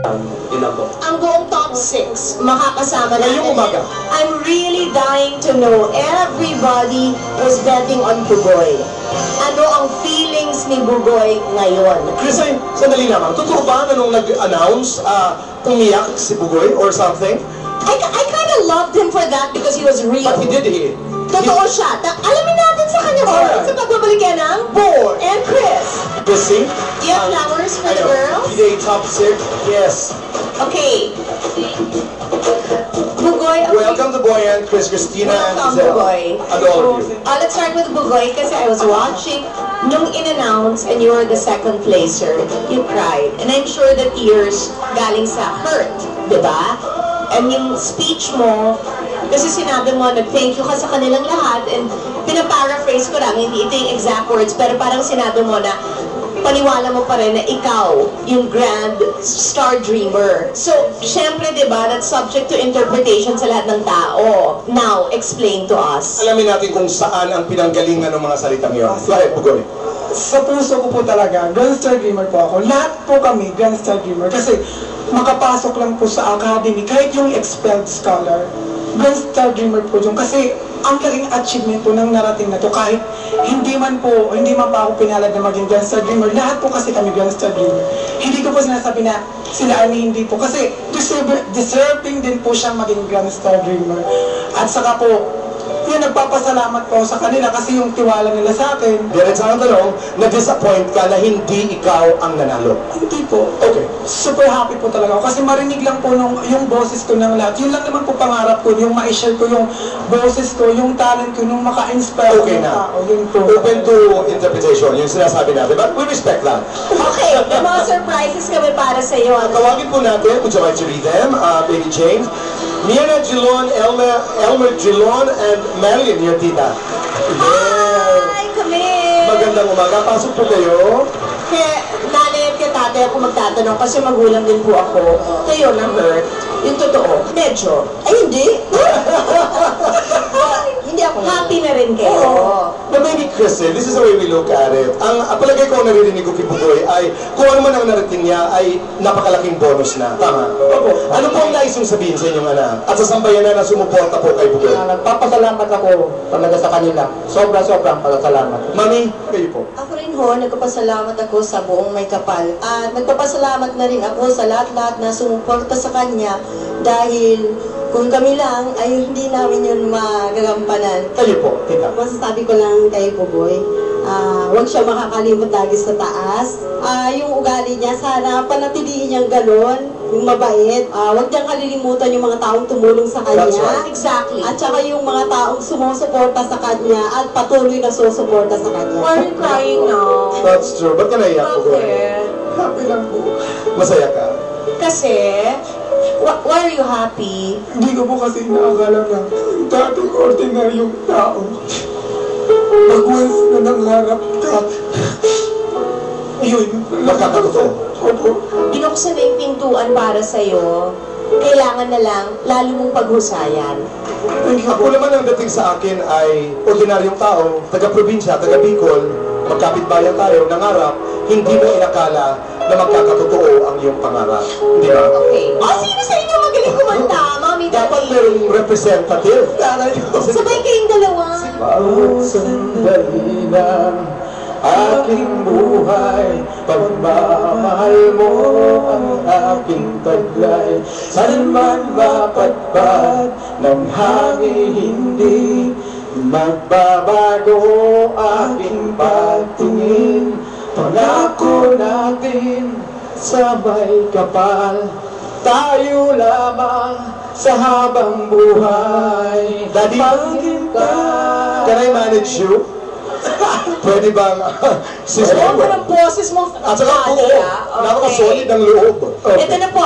Yun lang po. Ang buong top 6 makakasama natin. Ngayong umaga. I'm really dying to know. Everybody was betting on Bugoy. Ano ang feelings ni Bugoy ngayon? Chris, ay, sandali lamang. Totoo ba na nung nag-announce, umiyak si Bugoy or something? I kind of loved him for that because he was real. But he did hit. Totoo siya. Alamin natin sa kanya Alright. sa pagbabalik yan ng Boy and Chris. Busy. Do you have flowers for the girls? Today, top 6. Yes. Okay. Bugoy, okay. Welcome to Boy and Chris, Christina, and Welcome, Giselle. Bugoy. And all of you. Let's start with Bugoy kasi I was watching nung in-announce and you were the second placer, you cried. And I'm sure the tears galing sa hurt, di ba? And yung speech mo, kasi sinabi mo, nag-thank you ka sa kanilang lahat and pinaparaphrase ko lang, hindi ito yung exact words, pero parang sinabi mo na paniwala mo pa rin na ikaw yung grand star dreamer. So, syempre, di ba, that's subject to interpretation sa lahat ng tao. Now, explain to us. Alamin natin kung saan ang pinanggalingan ng mga salitang yun. Go ahead, Bugoy. Sa puso ko po talaga, Grand Star Dreamer po ako. Lahat po kami, Grand Star Dreamer. Kasi makapasok lang po sa academy, kahit yung expelled scholar, Grand Star Dreamer po yung. Kasi ang laking achievement po ng narating na to, kahit hindi man pa ako pinalad na maging Grand Star Dreamer, lahat po kasi kami Grand Star Dreamer. Hindi ko po sinasabi na sila Ani hindi po, kasi deserving din po siyang maging Grand Star Dreamer. At saka po, yun, nagpapasalamat po sa kanila kasi yung tiwala nila sa akin. Diretsa ang tanong, na-disappoint ka na hindi ikaw ang nanalo. Hindi po. Okay. Super happy po talaga ako kasi marinig lang po yung boses ko ng lahat. Yun lang naman po pangarap ko, yung ma-share ko yung boses ko, yung talent ko, yung maka-inspire Okay ng na. tao. Yun po. Open to interpretation, yung sinasabi natin. But we respect that. Okay, may mga surprises kami para sa iyo. Tawagin po natin, would you like to read them? Baby James, Miana Gilon, Elmer Gilon, and Marilyn, your tita. Hi, kami! Magandang umaga. Pasok po kayo. Kaya nanay at kay tatay ako magtatanong kasi magulang din po ako. Kayo na hurt. Yung totoo. Medyo. Ay, hindi. Hindi ako. Happy na rin kayo. Na maybe Chris, this is the way we look at it. Ang palagay ko ang naririnig ko kay Bugoy ay kung ano man ang narating niya ay napakalaking bonus na. Tama? Opo. Ano po ang nais mong sabihin sa inyong anak? At sa sambayanan na sumuporta po kay Bugoy? Nagpapasalamat ako talaga sa kanila. Sobrang pasalamat. Mami, kayo po. Ako rin ho, nagpapasalamat ako sa buong May Kapal. At nagpapasalamat na rin ako sa lahat-lahat na sumuporta sa kanya dahil kung kami lang ay hindi namin yun magagampanan. Kayo po, tita. Masasabi ko lang kay Bugoy, huwag siya makakalimot lagi sa taas. Yung ugali niya, sana panatiliin niyang galon, yung mabait. Huwag niyang kalilimutan yung mga taong tumulong sa kanya. That's right. Exactly. At saka yung mga taong sumusuporta sa kanya at patuloy na susuporta sa kanya. Why are you crying now? That's true. Ba't ka naiyak, Bugoy? Bakit? Happy lang po. Masaya ka? Kasi, why are you happy? Hindi ko po kasi inaakala na dating ordinaryong tao. Pag once na nangarap ka, yun. Magkakatotoo. Opo. Binuksan na yung pintuan para sa'yo. Kailangan na lang, lalo mong paghusayan. Ako naman ang dating sa akin ay ordinaryong tao, taga-probinsya, taga-Bicol, magkapitbayan tayo, nangarap, hindi mo inakala na magkakatotoo ang iyong pangarap. Hindi ba? Okay. Sino sa inyo magaling kumanta? Mami, Dapat daddy. merong representative. Sabay kayong dalawa. Bawat sandali ng aking buhay, pagmamahal mo ang aking taglay. Saan man mapadpad ng hangin, hindi magbabago aking pagtingin. Pangako natin sa May Kapal, tayo lamang sa habang buhay. Daddy, Maghintay. can I manage you? Pwede bang, sister? Alam ko ng boses mo. At saka Daddy, buo, ah. Okay. napaka-solid ang loob. Ito na po.